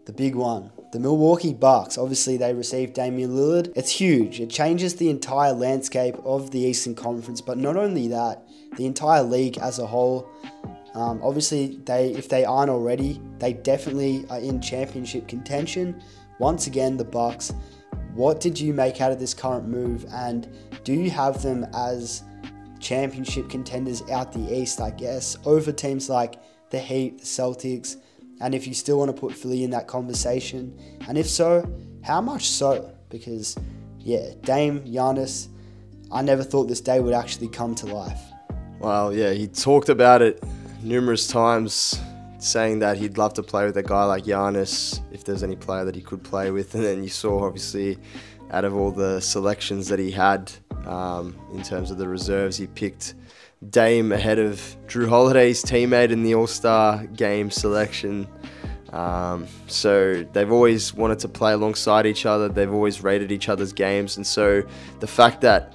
the big one. The Milwaukee Bucks, obviously they received Damian Lillard. It's huge. It changes the entire landscape of the Eastern Conference, but not only that, the entire league as a whole. Obviously, if they aren't already, they definitely are in championship contention. Once again, the Bucks. What did you make out of this current move, and do you have them as championship contenders out the East, I guess, over teams like the Heat, the Celtics, and if you still want to put Philly in that conversation? And if so, how much so? Because, yeah, Dame, Giannis, I never thought this day would actually come to life. Well, yeah, he talked about it numerous times, saying that he'd love to play with a guy like Giannis if there's any player that he could play with. And then you saw, obviously, out of all the selections that he had in terms of the reserves, he picked Dame ahead of Jrue Holiday's teammate in the All-Star game selection. So they've always wanted to play alongside each other. They've always rated each other's games. And so the fact that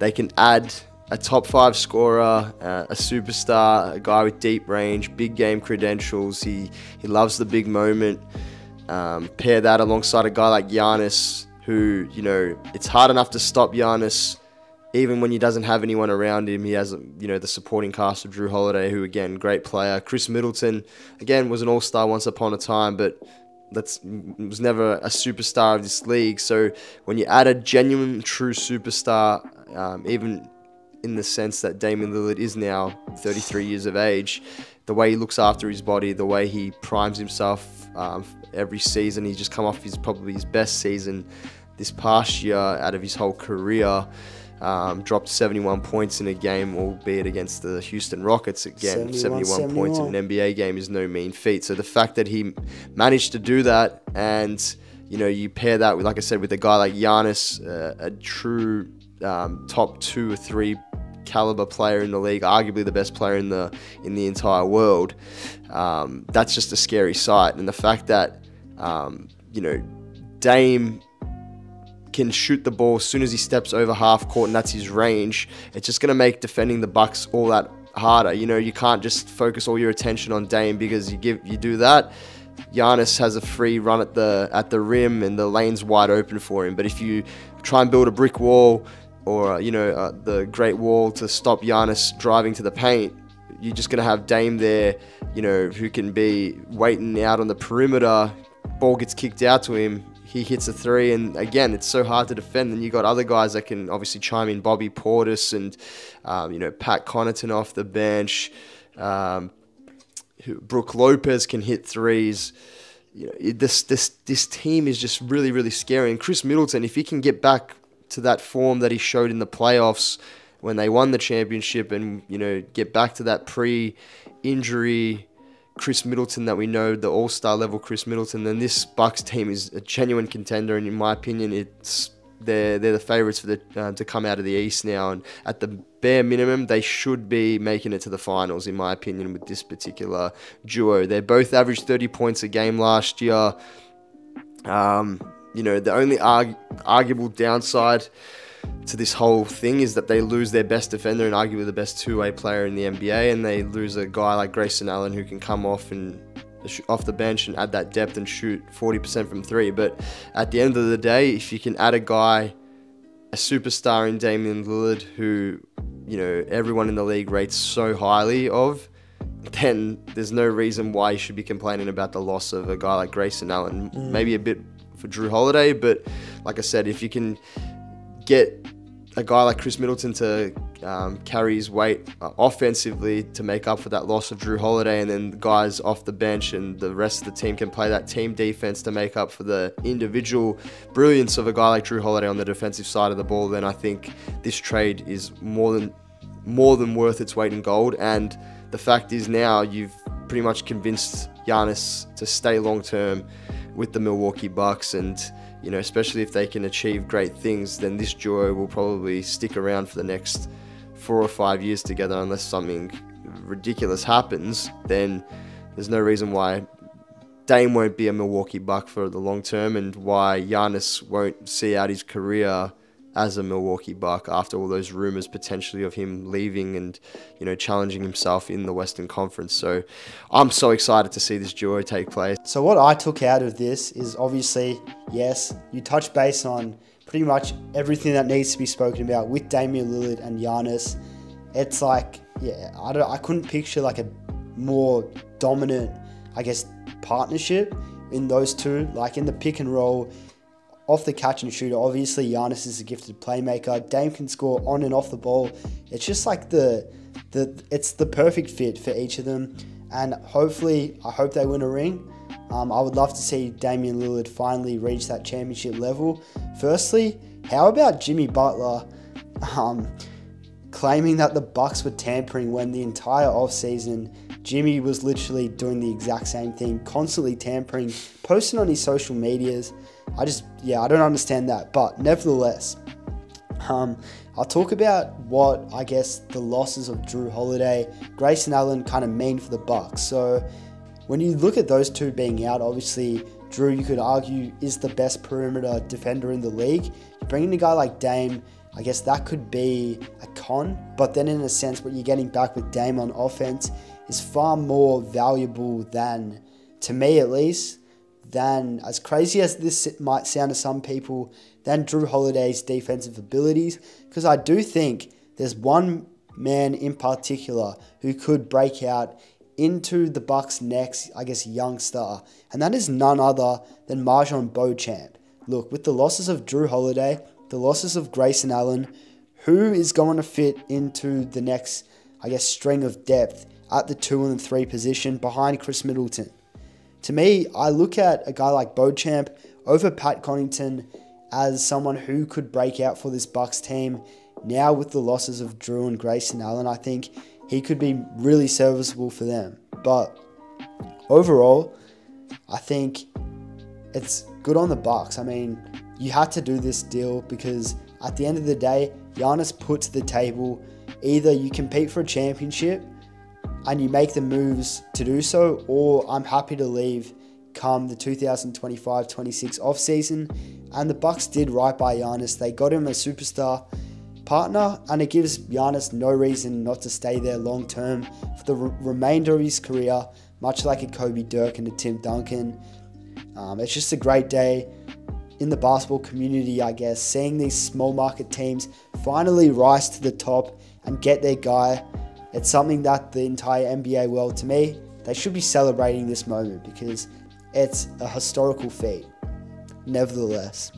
they can add a top 5 scorer, a superstar, a guy with deep range, big game credentials. He loves the big moment. Pair that alongside a guy like Giannis, who, you know, it's hard enough to stop Giannis even when he doesn't have anyone around him. He has, you know, the supporting cast of Jrue Holiday, who, again, great player. Khris Middleton, again, was an all-star once upon a time, but was never a superstar of this league. So when you add a genuine, true superstar, even in the sense that Damian Lillard is now 33 years of age, the way he looks after his body, the way he primes himself every season. He's just come off probably his best season this past year out of his whole career. Dropped 71 points in a game, albeit against the Houston Rockets. Again, 71 points in an NBA game is no mean feat. So the fact that he managed to do that, and, you know, you pair that with, like I said, with a guy like Giannis, a true top 2 or 3 caliber player in the league, arguably the best player in the entire world, that's just a scary sight. And the fact that you know, Dame can shoot the ball as soon as he steps over half court, and that's his range, it's just going to make defending the Bucks all that harder. You know, you can't just focus all your attention on Dame, because you do that, Giannis has a free run at the rim and the lane's wide open for him. But if you try and build a brick wall, or, you know, the Great Wall to stop Giannis driving to the paint, you're just going to have Dame there, you know, who can be waiting out on the perimeter. Ball gets kicked out to him, he hits a 3, and again, it's so hard to defend. And you got other guys that can obviously chime in, Bobby Portis and, you know, Pat Connaughton off the bench. Brook Lopez can hit 3s. You know, this team is just really, really scary. And Khris Middleton, if he can get back to that form that he showed in the playoffs when they won the championship, and, you know, get back to that pre-injury Khris Middleton that we know, the all-star level Khris Middleton, then this Bucks team is a genuine contender. And in my opinion, they're the favorites for to come out of the East now. And at the bare minimum, they should be making it to the finals, in my opinion, with this particular duo. They both averaged 30 points a game last year. You know, the only arguable downside to this whole thing is that they lose their best defender and arguably the best two-way player in the NBA, and they lose a guy like Grayson Allen, who can come off the bench and add that depth and shoot 40% from 3. But at the end of the day, if you can add a guy, a superstar in Damian Lillard, who, you know, everyone in the league rates so highly of, then there's no reason why you should be complaining about the loss of a guy like Grayson Allen. Maybe a bit for Jrue Holiday, but like I said, if you can get a guy like Khris Middleton to carry his weight offensively to make up for that loss of Jrue Holiday, and then the guys off the bench and the rest of the team can play that team defense to make up for the individual brilliance of a guy like Jrue Holiday on the defensive side of the ball, then I think this trade is more than worth its weight in gold. And the fact is, now you've pretty much convinced Giannis to stay long term with the Milwaukee Bucks, and, you know, especially if they can achieve great things, then this duo will probably stick around for the next 4 or 5 years together, unless something ridiculous happens. Then there's no reason why Dame won't be a Milwaukee Buck for the long term, and why Giannis won't see out his career as a Milwaukee Buck after all those rumors potentially of him leaving and, challenging himself in the Western Conference. So I'm so excited to see this duo take place. So what I took out of this is obviously, yes, you touch base on pretty much everything that needs to be spoken about with Damian Lillard and Giannis. It's like, yeah, I couldn't picture like a more dominant, I guess, partnership in those two. Like in the pick and roll, off the catch and shooter, obviously Giannis is a gifted playmaker. Dame can score on and off the ball. It's just like it's the perfect fit for each of them. And hopefully, I hope they win a ring. I would love to see Damian Lillard finally reach that championship level. Firstly, how about Jimmy Butler claiming that the Bucks were tampering when the entire offseason Jimmy was literally doing the exact same thing, constantly tampering, posting on his social medias. I don't understand that. But nevertheless, I'll talk about what I guess the losses of Jrue Holiday, Grayson Allen kind of mean for the Bucks. So when you look at those two being out, obviously Jrue, you could argue, is the best perimeter defender in the league. You bring in a guy like Dame, I guess that could be a con, but then in a sense what you're getting back with Dame on offense is far more valuable than, to me at least, than, as crazy as this might sound to some people, than Jrue Holiday's defensive abilities, because I do think there's one man in particular who could break out into the Bucks' next, I guess, young star, and that is none other than Marjon Beauchamp. Look, with the losses of Jrue Holiday, the losses of Grayson Allen, who is going to fit into the next, I guess, string of depth at the 2 and 3 position behind Khris Middleton? To me, I look at a guy like Beauchamp over Pat Connaughton as someone who could break out for this Bucks team. Now with the losses of Jrue and Grayson Allen, I think he could be really serviceable for them. But overall, I think it's good on the Bucks. I mean, you had to do this deal because at the end of the day, Giannis put to the table, either you compete for a championship and you make the moves to do so, or I'm happy to leave come the 2025-26 offseason. And the Bucks did right by Giannis. They got him a superstar partner, and it gives Giannis no reason not to stay there long term for the remainder of his career, much like a Kobe Dirk and a Tim Duncan. It's just a great day in the basketball community, I guess, seeing these small market teams finally rise to the top and get their guy. It's something that the entire NBA world, to me, they should be celebrating this moment because it's a historical feat. Nevertheless.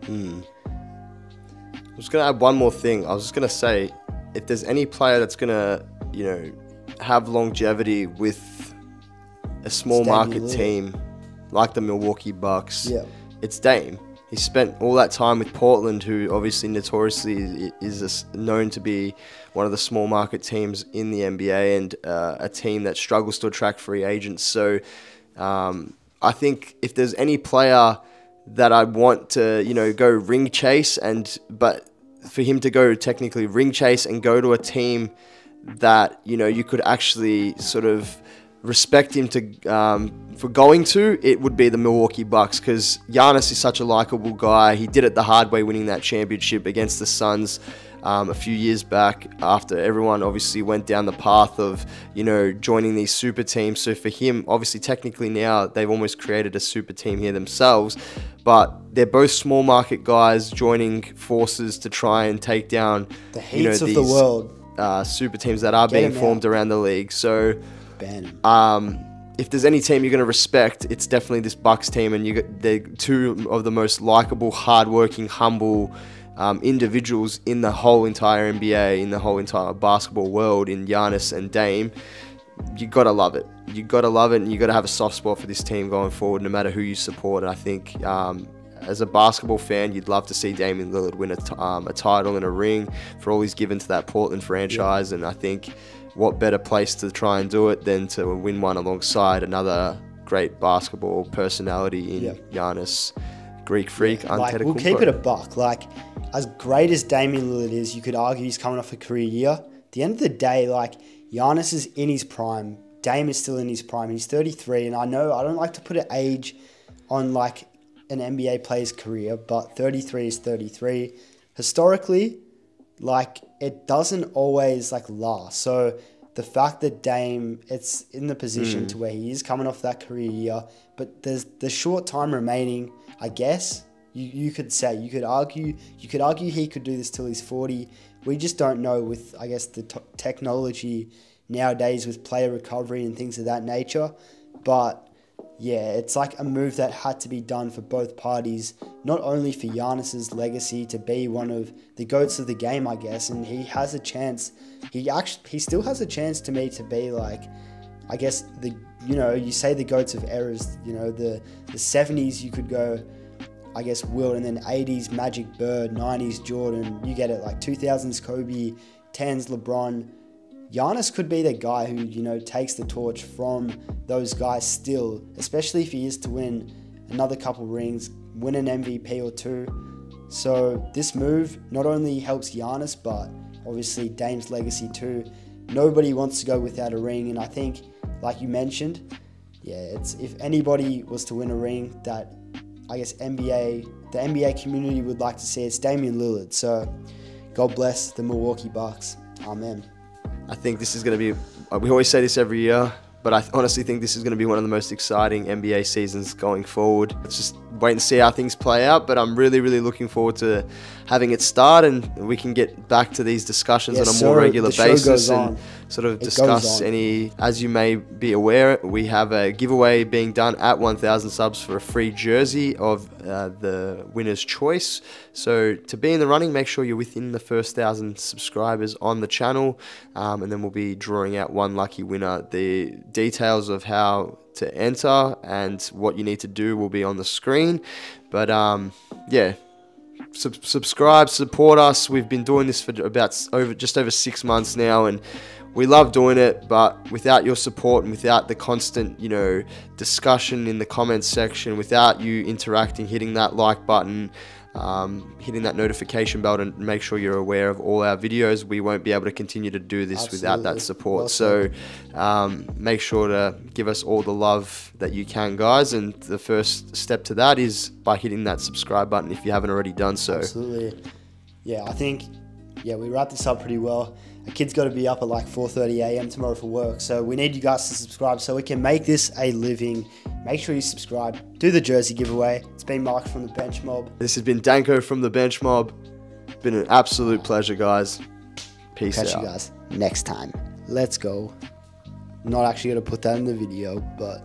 I was going to add one more thing. I was just going to say, if there's any player that's going to, have longevity with a small market team like the Milwaukee Bucks, it's Dame. He spent all that time with Portland, who obviously notoriously is known to be one of the small market teams in the NBA and a team that struggles to attract free agents. So I think if there's any player that I want to, go ring chase, but for him to go technically ring chase and go to a team that, you could actually sort of respect him for going to, it would be the Milwaukee Bucks, because Giannis is such a likable guy. He did it the hard way, winning that championship against the Suns a few years back after everyone obviously went down the path of, joining these super teams. So for him, obviously technically now they've almost created a super team here themselves, but they're both small market guys joining forces to try and take down the Heats of the world, super teams that are being formed around the league. So if there's any team you're going to respect, it's definitely this Bucks team, and they're two of the most likable, hardworking, humble individuals in the whole entire NBA, in the whole entire basketball world, in Giannis and Dame. You got to love it. You got to love it, and you got to have a soft spot for this team going forward, no matter who you support. And I think as a basketball fan, you'd love to see Damian Lillard win a title and a ring for all he's given to that Portland franchise. And I think what better place to try and do it than to win one alongside another great basketball personality in Giannis, Greek freak, Antetokounmpo. We'll keep it a buck. As great as Damian Lillard is, you could argue he's coming off a career year. At the end of the day, Giannis is in his prime. Dame is still in his prime. He's 33, and I know I don't like to put an age on an NBA player's career, but 33 is 33. Historically, like, it doesn't always like last. So the fact that Dame, it's in the position to where he is coming off that career year, but there's the short time remaining, I guess. You could say, you could argue he could do this till he's 40. We just don't know with, I guess, the technology nowadays with player recovery and things of that nature. But yeah, it's like a move that had to be done for both parties, not only for Giannis's legacy to be one of the GOATs of the game, I guess, and he has a chance. He still has a chance to me to be like, I guess, you say the GOATs of eras, the 70s you could go, I guess, Wilt, and then 80s Magic Bird, 90s Jordan, you get it, like 2000s Kobe, 10s LeBron. Giannis could be the guy who, takes the torch from those guys still, especially if he is to win another couple rings, win an MVP or two. So this move not only helps Giannis, but obviously Dame's legacy too. Nobody wants to go without a ring, and I think, like you mentioned, if anybody was to win a ring that I guess the NBA community would like to see, it's Damian Lillard. So God bless the Milwaukee Bucks. Amen. I think this is going to be, we always say this every year, but I honestly think this is going to be one of the most exciting NBA seasons going forward. Let's just wait and see how things play out, but I'm really, really looking forward to having it start, and we can get back to these discussions on a more regular basis and sort of discuss any, as you may be aware, we have a giveaway being done at 1,000 subs for a free jersey of the winner's choice. So to be in the running, make sure you're within the first 1,000 subscribers on the channel, and then we'll be drawing out one lucky winner. The details of how to enter and what you need to do will be on the screen, but yeah, subscribe, support us. We've been doing this for just over 6 months now, and we love doing it, but without your support and without the constant discussion in the comments section, without you interacting, hitting that like button, hitting that notification bell and make sure you're aware of all our videos, we won't be able to continue to do this without that support. So make sure to give us all the love that you can, guys, and the first step to that is by hitting that subscribe button if you haven't already done so. Absolutely. Yeah, I think we wrapped this up pretty well. A kid's got to be up at like 4:30 a.m. tomorrow for work, so we need you guys to subscribe so we can make this a living. Make sure you subscribe. Do the jersey giveaway. It's been Mark from the Bench Mob. This has been Danko from the Bench Mob. Been an absolute pleasure, guys. Peace out. Catch you guys next time. Let's go. Not actually going to put that in the video, but